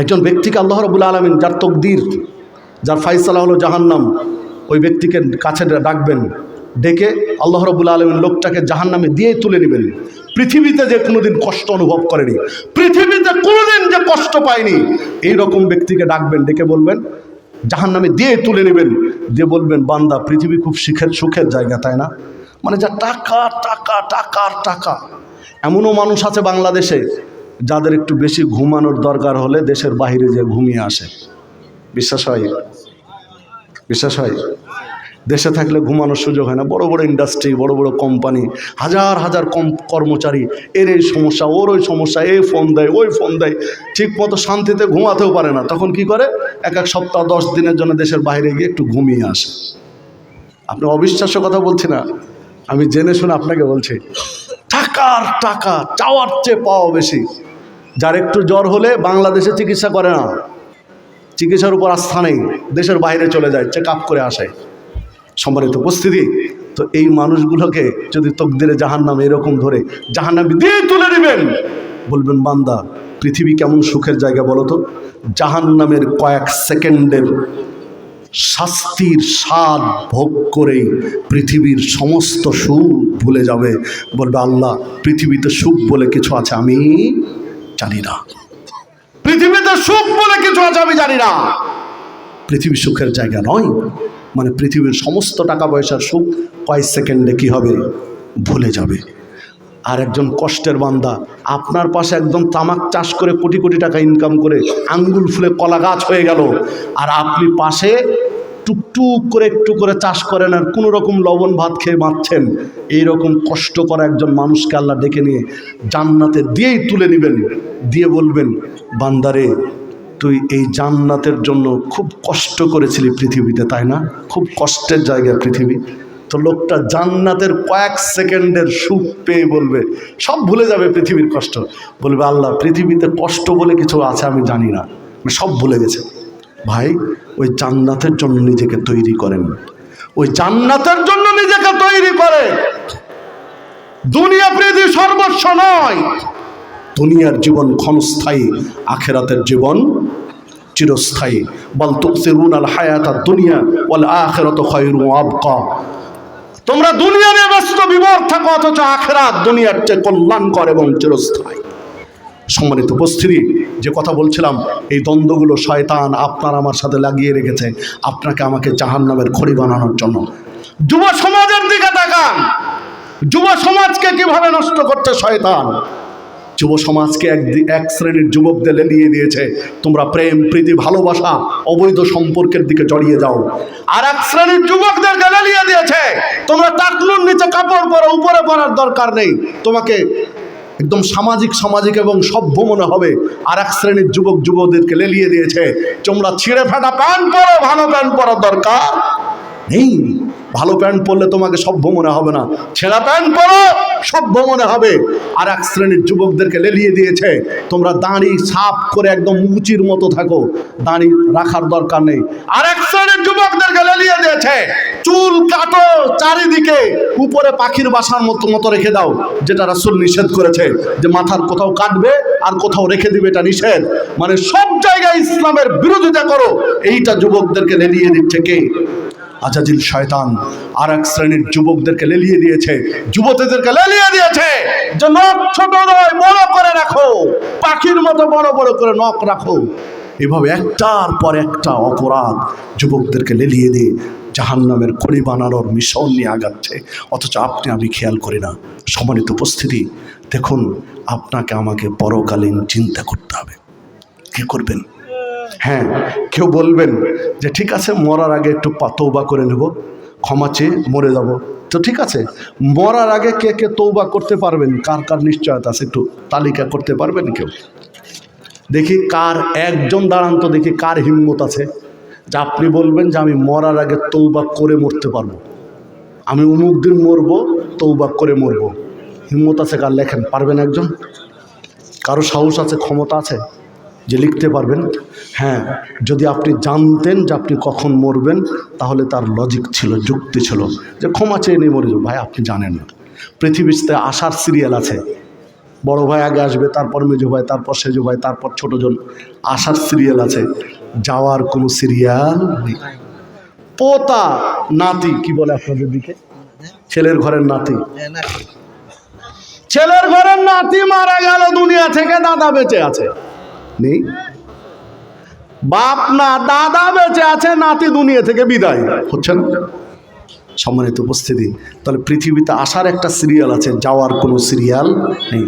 একজন ব্যক্তিকে আল্লাহ রাব্বুল আলামিন, যার তকদির, যার ফায়সালা হলো জাহান্নাম, ওই ব্যক্তিকে কাছে ডাকবেন, ডেকে আল্লাহ রাব্বুল আলামিন লোকটাকে জাহান্নামে দিয়ে তুলে নেবেন। পৃথিবীতে যে কোনোদিন কষ্ট অনুভব করেনি, পৃথিবীতে কোনোদিন যে কষ্ট পায়নি, এইরকম ব্যক্তিকে ডাকবেন, ডেকে বলবেন, জাহান্নামে দিয়ে তুলে নেবেন, দিয়ে বলবেন, বান্দা পৃথিবী খুব সুখের জায়গা, তাই না? মানে যা টাকা টাকা টাকার টাকা। এমনও মানুষ আছে বাংলাদেশে যাদের একটু বেশি ঘুমানোর দরকার হলে দেশের বাইরে যে ঘুমিয়ে আসে। বিশ্বাস হয়? বিশ্বাস হয়? দেশে থাকলে ঘুমানোর সুযোগ হয় না। বড় বড় ইন্ডাস্ট্রি, বড় বড় কোম্পানি, হাজার হাজার কর্মচারী, এর এই সমস্যা, ওর ওই সমস্যা, এই ফোন দেয়, ওই ফোন দেয়, ঠিক মতো শান্তিতে ঘুমাতেও পারে না। তখন কি করে? এক সপ্তাহ 10 দিনের জন্য দেশের বাইরে গিয়ে একটু ঘুমিয়ে আসে। আপনি অবিশ্বাস্য কথা বলছি না, আমি জেনে শুনে আপনাকে বলছি। টাকার টাকা, চাওয়ার চেয়ে পাওয়া বেশি। যার একটু জ্বর হলে বাংলাদেশে চিকিৎসা করে না, চিকিৎসার উপর আস্থা নেই, দেশের বাইরে চলে যায়, চেক আপ করে আসে। সম্মানিত উপস্থিতি, তো এই মানুষগুলোকে যদি তকদিরে জাহান্নাম এরকম ধরে জাহান্নামে দিয়ে তুলে নেবেন, বলবেন, বান্দা পৃথিবী কেমন সুখের জায়গা বলো তো। জাহান্নামের কয়েক সেকেন্ডের শাস্তির স্বাদ ভোগ করেই পৃথিবীর সমস্ত সুখ ভুলে যাবে। বলবে, আল্লাহ পৃথিবীতে সুখ বলে কিছু আছে আমি জানি না, পৃথিবীতে সুখ বলে কিছু আছে আমি জানি না। পৃথিবী সুখের জায়গা নয়, মানে পৃথিবীর সমস্ত টাকা পয়সার সুখ কয়েক সেকেন্ডে কি হবে? ভুলে যাবে। আর একজন কষ্টের বান্দা আপনার পাশে একদম তামাক চাষ করে কোটি কোটি টাকা ইনকাম করে আঙ্গুল ফুলে কলা গাছ হয়ে গেল, আর আপনি পাশে টুকটুক করে একটু করে চাষ করেন আর কোনো রকম লবণ ভাত খেয়ে বাঁচছেন। এইরকম কষ্ট করা একজন মানুষকে আল্লাহ ডেকে নিয়ে জান্নাতে দিয়েই তুলে নেবেন, দিয়ে বলবেন, বান্দারে তুই এই জান্নাতের জন্য খুব কষ্ট করেছিলি পৃথিবীতে, তাই না? খুব কষ্টের জায়গা পৃথিবী। তো লোকটা জান্নাতের কয়েক সেকেন্ডের সুখ পেয়ে বলবে, সব ভুলে যাবে পৃথিবীর কষ্ট, বলবে, আল্লাহ পৃথিবীতে কষ্ট বলে কিছু আছে আমি জানি না, সব ভুলে গেছে। ভাই, ওই জান্নাতের জন্য নিজেকে তৈরি করেন, ওই জান্নাতের জন্য নিজেকে তৈরি করে। দুনিয়া প্রীতি সর্বস্ব নয়। দুনিয়ার জীবন ক্ষণস্থায়ী, আখিরাতের জীবন চিরস্থায়ী। বাল তুসিরুনাল হায়াতাদ দুনিয়া ওয়াল আখিরাতু খায়রুন ওয়া আবকা। তোমরা দুনিয়া নিয়ে ব্যস্ত বিবর থাকো, অথচ আখিরাত দুনিয়ার চেয়ে কল্যাণকর এবং চিরস্থায়ী। সম্মানিত উপস্থিতি, যে কথা বলছিলাম, এই দ্বন্দ্বগুলো শয়তান আপনার আমার সাথে লাগিয়ে রেখেছে আপনাকে আমাকে জাহান্নামের খড়ি বানানোর জন্য। যুব সমাজের দিকে তাকান, যুব সমাজকে কিভাবে নষ্ট করছে শয়তান। যুব সমাজকে এক শ্রেণীর যুবকদের লেলিয়ে দিয়েছে, তোমরা প্রেম প্রীতি ভালোবাসা অবৈধ সম্পর্কের দিকে জড়িয়ে যাও। আর এক শ্রেণীর যুবকদেরকে লেলিয়ে দিয়েছে, তোমরা টাকলুর নিচে কাপড় পরো, উপরে পরার দরকার নেই, তোমাকে একদম সামাজিক এবং সভ্য মনে হবে। আর এক শ্রেণীর যুবক যুবকদেরকে লেলিয়ে দিয়েছে, তোমরা ছিঁড়ে ফেটা প্যান্ট পরো, ভালো প্যান্ট পরার দরকার নেই, ভালো প্যান্ট পরলে তোমাকে সভ্য মনে হবে না, ছেঁড়া প্যান্ট পরো, সভ্য মনে হবে। আর এক শ্রেণীর যুবকদেরকে লেলিয়ে দিয়েছে, তোমরা দাড়ি সাফ করে একদম মুচির মতো থাকো, দাড়ি রাখার দরকার নেই। আর এক শ্রেণীর যুবকদেরকে লেলিয়ে দিয়েছে, চুল কাটো চারিদিকে, উপরে পাখির বাসার মতো রেখে দাও, যেটা রাসূল নিষেধ করেছে, যে মাথার কোথাও কাটবে আর কোথাও রেখে দিবে, এটা নিষেধ। মানে সব জায়গায় ইসলামের বিরোধিতা করো, এইটা যুবকদেরকে লেলিয়ে দিচ্ছে কে? আজাজিল শয়তান। আর এক শ্রেণীর যুবকদেরকে লেলিয়ে দিয়েছে, যুবতীদেরকে লেলিয়ে দিয়েছে, যে নখ ছোট নয়, বড় করে রাখো, পাখির মতো বড় বড় করে নখ রাখো। এভাবে একটার পর একটা অপরাধ যুবকদেরকে লেলিয়ে দিয়ে জাহান্নামের খড়ি বানানোর মিশন নিয়ে আগাচ্ছে, অথচ আপনি আমি খেয়াল করি না। সম্মানিত উপস্থিতি, দেখুন, আপনাকে আমাকে পরকালীন চিন্তা করতে হবে। কি করবেন? হ্যাঁ, কেউ বলবেন যে ঠিক আছে, মরার আগে একটু তওবা করে নেব, ক্ষমা চেয়ে মরে যাব। তো ঠিক আছে, মরার আগে কে কে তওবা করতে পারবেন? কার কার নিশ্চয়তা আছে? একটু তালিকা করতে পারবেন কেউ? দেখি কার, একজন দাঁড়ান তো দেখি কার হিম্মত আছে যে আপনি বলবেন যে আমি মরার আগে তওবা করে মরতে পারবো, আমি অমুক দিন মরবো, তওবা করে মরবো। হিম্মত আছে কার? লেখেন। পারবেন একজন? কারো সাহস আছে, ক্ষমতা আছে যে লিখতে পারবেন? হ্যাঁ, যদি আপনি জানতেন যে আপনি কখন মরবেন, তাহলে তার লজিক ছিল, যুক্তি ছিল যে ক্ষমা চেয়ে নিয়ে মরে যাবো। ভাই, আপনি জানেন না, পৃথিবীতে আসার সিরিয়াল আছে, বড় ভাই আগে আসবে, তারপর মেজো ভাই, তারপর সেজো ভাই, তারপর ছোটজন। আসার সিরিয়াল আছে, যাওয়ার কোনো সিরিয়াল নেই। পোতা নাতি কি বলে আপনাদের দিকে? ছেলের ঘরের নাতি। ছেলের ঘরের নাতি মারা গেল দুনিয়া থেকে, দাদা বেঁচে আছে নেই? বাপ না দাদা বেঁচে আছে, নাতি দুনিয়া থেকে বিদায় হচ্ছে না? সম্মানিত উপস্থিতি, তাহলে পৃথিবীতে আসার একটা সিরিয়াল আছে, যাওয়ার কোনো সিরিয়াল নেই।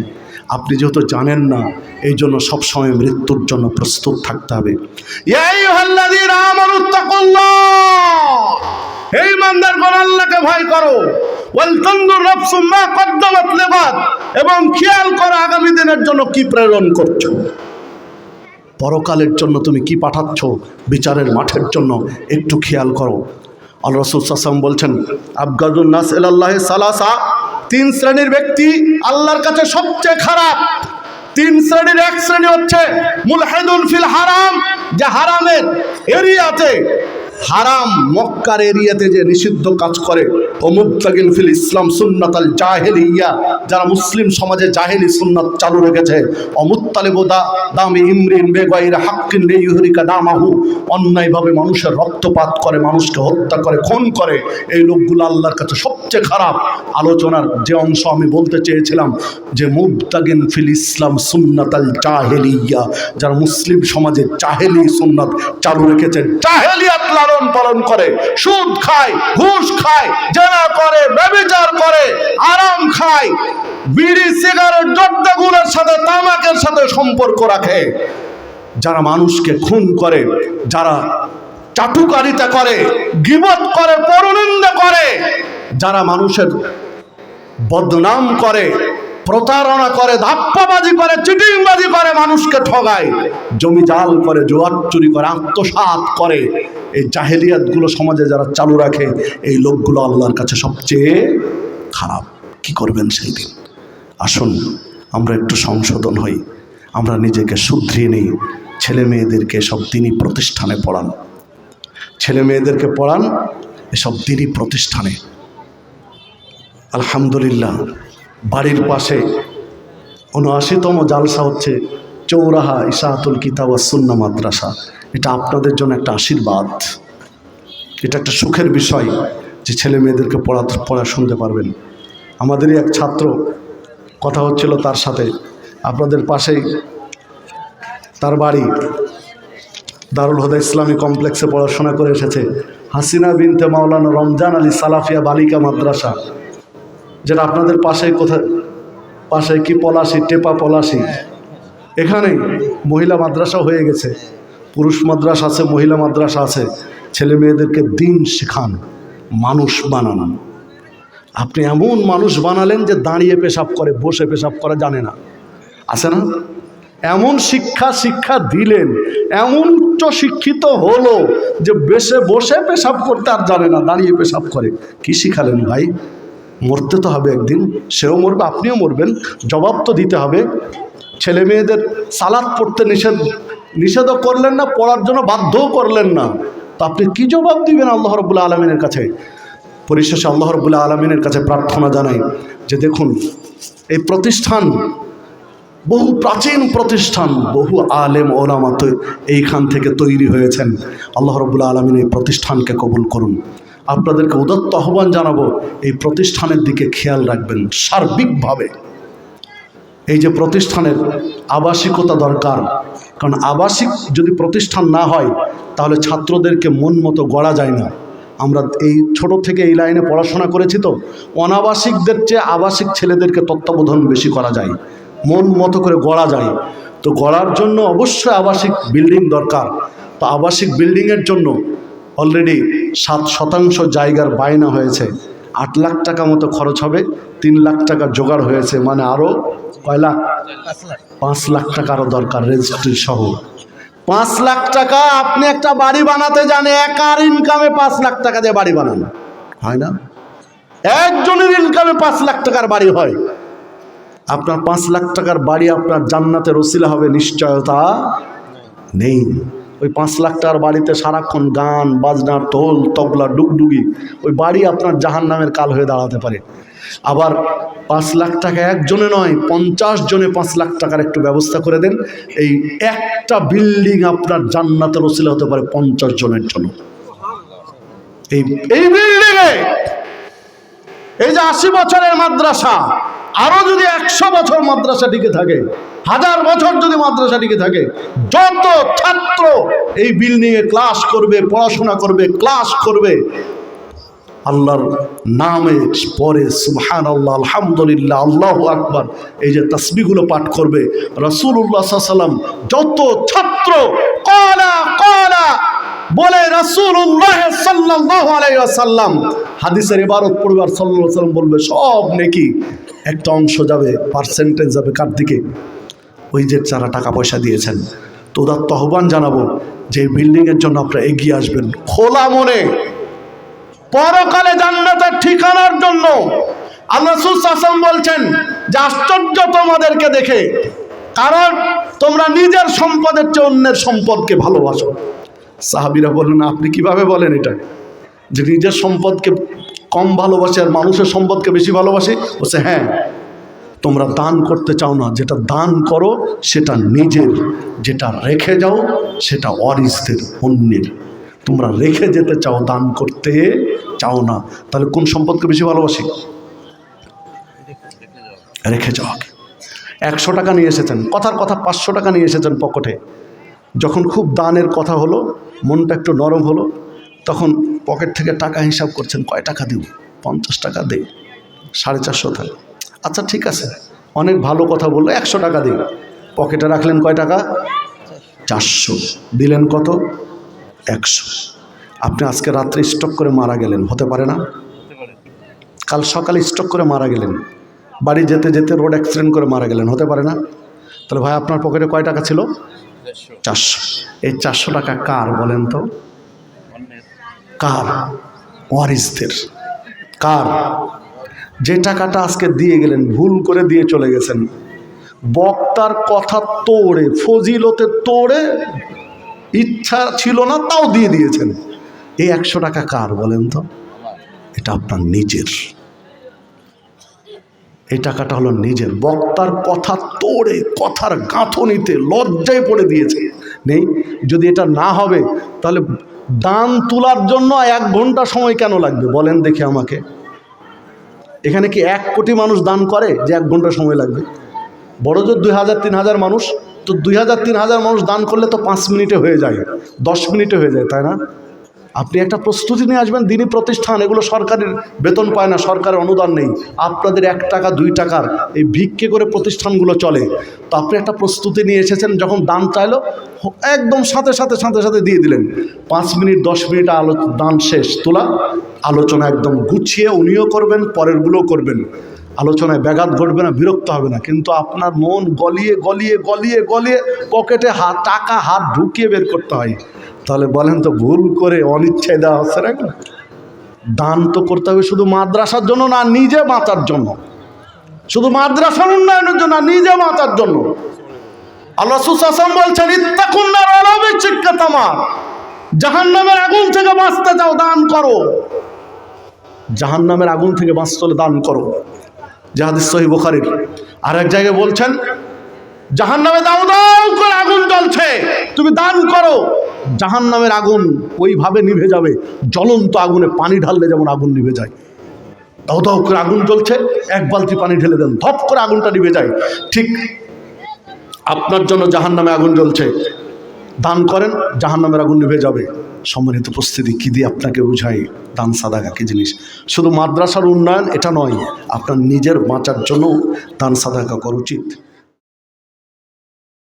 আপনি যেহেতু জানেন না, এই জন্য সবসময় মৃত্যুর জন্য প্রস্তুত থাকতে হবে। এই ইমানদারগণ, আল্লাহকে ভয় করো, এবং খেয়াল করো আগামী দিনের জন্য কি প্রেরণ করছো, পরকালের জন্য তুমি কি পাঠাচ্ছ, বিচারের মাঠের জন্য একটু খেয়াল করো। আল্লাহ রাসূল সাল্লাল্লাহু আলাইহি ওয়াসাল্লাম বলছেন, আবগাদুন নাস ইলাল্লাহি সালাসা, তিন শ্রেণীর ব্যক্তি আল্লাহর কাছে সবচেয়ে খারাপ। তিন শ্রেণীর, এক শ্রেণী হচ্ছে মুলহিদুন ফিল হারাম, যে হারামের এরিয়াতে, হারাম মক্কার এরিয়াতে যে নিষিদ্ধ কাজ করে, ও মুবতাগিন ফিল ইসলাম সুন্নাতাল জাহেলিয়া, যারা মুসলিম সমাজে জাহেলি সুন্নাত চালু রেখেছে, অমুত্তালিবু দামি ইমরিন বেগাইর হাক্কিন লিইউহরিকা দামাহু, অন্যায়ভাবে মানুষের রক্তপাত করে, মানুষকে হত্যা করে, খুন করে, এই লোকগুলো আল্লাহর কাছে সবচেয়ে খারাপ। আলোচনার যে অংশ আমি বলতে চেয়েছিলাম, যে মুবতাগিন ফিল ইসলাম সুন্নাতাল জাহেলিয়া, যারা মুসলিম সমাজে জাহেলি সুন্নাত চালু রেখেছে, জাহেলিয়াত লালন পালন করে, সুদ খায়, ঘুষ খায়, জেনা করে, ব্যভিচার করে, আরাম খায়, বিড়ি সিগারেট জর্দাগুলোর সাথে, তামাকের সাথে সম্পর্ক রাখে, যারা মানুষকে খুন করে, যারা চাটুকারিতা করে, গীবত করে, পরনিন্দা করে, যারা মানুষের বদনাম করে, প্রতারণা করে, ধাপ্পাবাজি করে, চিটিংবাজি করে, মানুষকে ঠগায়, জমি জাল করে, জোয়ার চুরি করে, আত্মসাৎ করে, এই জাহেলিয়াতগুলো সমাজে যারা চালু রাখে, এই লোকগুলো আল্লাহর কাছে সবচেয়ে খারাপ। কি করবেন সেই দিন? আসুন আমরা একটু সংশোধন হই, আমরা নিজেকে শুধরিয়ে নিই। ছেলে মেয়েদেরকে এসব দিনই প্রতিষ্ঠানে পড়ান, ছেলে মেয়েদেরকে পড়ান এসব দিনই প্রতিষ্ঠানে। আলহামদুলিল্লাহ, বাড়ির পাশে ৭৯তম জালসা হচ্ছে চৌরাহা ইশাআতুল কিতাব ওয়াস সুন্নাহ মাদ্রাসা। এটা আপনাদের জন্য একটা আশীর্বাদ, এটা একটা সুখের বিষয় যে ছেলে মেয়েদেরকে পড়া শুনতে পারবেন। আমাদেরই এক ছাত্র, কথা হচ্ছিল তার সাথে, আপনাদের পাশেই তার বাড়ি, দারুল হুদা ইসলামী কমপ্লেক্সে পড়াশোনা করে এসেছে, হাসিনা বিনতে মাওলানা রমজান আলী সালাফিয়া বালিকা মাদ্রাসা, যেটা আপনাদের পাশেই, কোথায় পাশে কি পলাশি, টেপা পলাশি, এখানে মহিলা মাদ্রাসা হয়ে গেছে, পুরুষ মাদ্রাসা আছে, মহিলা মাদ্রাসা আছে। ছেলে মেয়েদেরকে দিন শেখান, মানুষ বানান। আপনি এমন মানুষ বানালেন যে দাঁড়িয়ে পেশাব করে, বসে পেশাব করা জানে না, আছে না? এমন শিক্ষা দিলেন, এমন উচ্চ শিক্ষিত হলো যে বসে পেশাব করতে আর জানে না, দাঁড়িয়ে পেশাব করে। কি শিখালেন ভাই? মরতে তো হবে একদিন, সেও মরবে, আপনিও মরবেন, জবাব তো দিতে হবে। ছেলে মেয়েদের সালাত পড়তে নিষেধও করলেন না, পড়ার জন্য বাধ্যও করলেন না, তো আপনি কি জবাব দিবেন আল্লাহ রাব্বুল আলামিনের কাছে? পরিশেষে আল্লাহ রাব্বুল আলামিনের কাছে প্রার্থনা জানাই যে দেখুন, এই প্রতিষ্ঠান বহু প্রাচীন প্রতিষ্ঠান, বহু আলেম ওলামা তো এইখান থেকে তৈরি হয়েছেন। আল্লাহ রাব্বুল আলামিন এই প্রতিষ্ঠানকে কবুল করুন। আপনাদেরকে উদাত্ত আহ্বান জানাবো, এই প্রতিষ্ঠানের দিকে খেয়াল রাখবেন সার্বিকভাবে। এই যে প্রতিষ্ঠানের আবাসিকতা দরকার, কারণ আবাসিক যদি প্রতিষ্ঠান না হয় তাহলে ছাত্রদেরকে মন মতো গড়া যায় না। আমরা এই ছোট থেকে এই লাইনে পড়াশোনা করেছি, তো অনাবাসিকদের চেয়ে আবাসিক ছেলেদেরকে তত্ত্বাবধান বেশি করা যায়, মন মতো করে গড়া যায়। তো গড়ার জন্য অবশ্যই আবাসিক বিল্ডিং দরকার। তো আবাসিক বিল্ডিংয়ের জন্য অলরেডি 7% জায়গার বায়না হয়েছে, 8 লাখ টাকা মতো খরচ হবে, 3 লাখ টাকা জোগাড় হয়েছে, মানে আরও কয় লাখ? 5 লাখ টাকা আরও দরকার, রেজিস্ট্রি সহ 5 লাখ টাকা। আপনি একটা বাড়ি বানাতে জানে, একার ইনকামে 5 লাখ টাকা দিয়ে বাড়ি বানান হয় না? একজনের ইনকামে 5 লাখ টাকার বাড়ি হয়। আপনার 5 লাখ টাকার বাড়ি আপনার জান্নাতের ওসিলা হবে নিশ্চয়তা নেই। ওই 5 লাখ টাকার বাড়িতে সারাক্ষণ গান বাজনা ঢোল তবলা ডুগডুগি, ওই বাড়ি আপনার জাহান্নামের কাল হয়ে দাঁড়াতে পারে। আবার 5 লাখ টাকা একজনে নয়, 50 জনে 5 লাখ টাকার একটু ব্যবস্থা করে দেন, এই একটা বিল্ডিং আপনার জান্নাতের ওসিলা হতে পারে 50 জনের জন্য। এই বিল্ডিংয়ে এই যে 80 বছরের মাদ্রাসা, আরো যদি 100 বছর মাদ্রাসা টিকে থাকে, 1000 বছর যদি মাদ্রাসা টিকে থাকে, যত ছাত্র এই বিল্ডিং এ ক্লাস করবে, পড়াশোনা করবে, ক্লাস করবে, আল্লাহর নামে পরে সুবহানাল্লাহ, আলহামদুলিল্লাহ, আল্লাহু আকবার, এই যে তাসবিহগুলো পাঠ করবে, রাসূলুল্লাহ সাল্লাল্লাহু আলাইহি ওয়াসাল্লাম যত ছাত্র ক্বালা ক্বালা বলে রাসূলুল্লাহ সাল্লাল্লাহু আলাইহি ওয়াসাল্লাম হাদিসের ইবারত পড়বে আর সাল্লাল্লাহু আলাইহি ওয়াসাল্লাম বলবে, সব নেকি একটা অংশ যাবে, পার্সেন্টেজ যাবে কার দিকে? ওই যে যারা টাকা পয়সা দিয়েছেন। তো ওদের আহ্বান জানাবো যে বিল্ডিংয়ের জন্য আপনারা এগিয়ে আসবেন খোলা মনে, পরকালে জান্নাতের ঠিকানার জন্য। আল্লাহ রাসূল সাল্লাল্লাহু আলাইহি ওয়াসাল্লাম বলছেন যে আশ্চর্য তোমাদেরকে দেখে, কারণ তোমরা নিজের সম্পদের চেয়ে অন্যের সম্পদকে ভালোবাসো। সাহাবীরা বললেন, আপনি কিভাবে বলেন এটা, যে নিজের সম্পদকে কম ভালোবাসে আর মানুষের সম্পদকে বেশি ভালোবাসে? বলছে, হ্যাঁ, তোমরা দান করতে চাও না, যেটা দান করো সেটা নিজের, যেটা রেখে যাও সেটা ওয়ারিসদের, অন্যের। তোমরা রেখে যেতে চাও, দান করতে চাও না, তাহলে কোন সম্পদকে বেশি ভালোবাসি? রেখে যাওয়াকে। 100 টাকা নিয়ে এসেছেন, কথার কথা 500 টাকা নিয়ে এসেছেন পকেটে, যখন খুব দানের কথা হলো, মনটা একটু নরম হলো, তখন পকেট থেকে টাকা হিসাব করছেন, কয় টাকা দিব? 50 টাকা দেই, 450 থাকে, আচ্ছা ঠিক আছে, অনেক ভালো কথা বললো, 100 টাকা দিই। পকেটে রাখলেন কয় টাকা? 400। দিলেন কত? 100। আপনি আজকে রাত্রে স্টক করে মারা গেলেন, হতে পারে না? কাল সকালে স্টক করে মারা গেলেন, বাড়ি যেতে যেতে রোড অ্যাক্সিডেন্ট করে মারা গেলেন, হতে পারে না? তাহলে ভাই আপনার পকেটে কয় টাকা ছিল? 400। এই 400 টাকা কার বলেন তো? কার? ওয়ারিসদের। কার? যে টাকাটা আজকে দিয়ে গেলেন, ভুল করে দিয়ে চলে গেছেন, বক্তার কথা তোড়ে, ফজিলতের তোড়ে, ইচ্ছা ছিল না তাও দিয়ে দিয়েছেন, এই 100 টাকা কার বলেন তো? এটা আপনার নিজের। এই টাকাটা হলো নিজের। বক্তার কথা তোড়ে, কথার গাঁথনিতে লজ্জায় পড়ে দিয়েছে নেই। যদি এটা না হবে তাহলে দান তোলার জন্য 1 ঘন্টা সময় কেন লাগবে বলেন দেখি আমাকে? এখানে কি 1 কোটি মানুষ দান করে যে 1 ঘন্টা সময় লাগবে? বড় জোর 2000-3000 মানুষ, তো 2000-3000 মানুষ দান করলে তো 5 মিনিটে হয়ে যায়, 10 মিনিটে হয়ে যায়, তাই না? আপনি একটা প্রস্তুতি নিয়ে আসবেন, দিনই প্রতিষ্ঠান, এগুলো সরকারের বেতন পায় না, সরকারের অনুদান নেই, আপনাদের 1 টাকা 2 টাকার এই ভিক্ষে করে প্রতিষ্ঠানগুলো চলে। তো আপনি একটা প্রস্তুতি নিয়ে এসেছেন, যখন দান চাইলো একদম সাথে সাথে দিয়ে দিলেন, 5 মিনিট 10 মিনিট দান শেষ, তোলা, আলোচনা একদম গুছিয়ে উনিও করবেন, পরেরগুলোও করবেন, আলোচনায় ব্যাঘাত ঘটবে না, বিরক্ত হবে না। কিন্তু আপনার মন গলিয়ে গলিয়ে গলিয়ে গলিয়ে পকেটে টাকা হাত ঢুকিয়ে বের করতে হয়, তাহলে বলেন তো ভুল করে অনিচ্ছায় দেওয়া হচ্ছে না? দান তো করতে হবে শুধু মাদ্রাসার জন্য না, নিজে বাঁচার জন্য, শুধু মাদ্রাসার উন্নয়নের জন্য, নিজে বাঁচার জন্য। আল্লাহ রাসূল সাল্লাল্লাহু আলাইহি ওয়াসাল্লাম বলছেন, ইত্তাকুন নার ওয়ালাউ বিশিক্কি তামার, জাহান্নামের আগুন থেকে বাঁচতে চাও, দান করো। জাহান্নামের আগুন থেকে বাঁচতে হলে দান করো। যে হাদিস সহিহ বুখারীর। আর এক জায়গায় বলছেন, জাহান্নামে দাউ দাউ করে আগুন জ্বলছে, তুমি দান করো, জাহান্নামের আগুন ওইভাবে নিভে যাবে, জ্বলন্ত আগুনে পানি ঢাললে যেমন আগুন নিভে যায়। দাউ দাউ করে আগুন জ্বলছে, 1 বালতি পানি ঢেলে দেন, ধপ করে আগুনটা নিভে যায়। ঠিক আপনার জন্য জাহান্নামে আগুন জ্বলছে, দান করেন, জাহান্নামের আগুন নিভে যাবে। সম্মানিত উপস্থিতি, কি দিয়ে আপনাকে বুঝাই দান সাদাকা কি জিনিস? শুধু মাদ্রাসার উন্নয়ন এটা নয়, আপনার নিজের বাঁচার জন্য দান সাদাকা করা উচিত।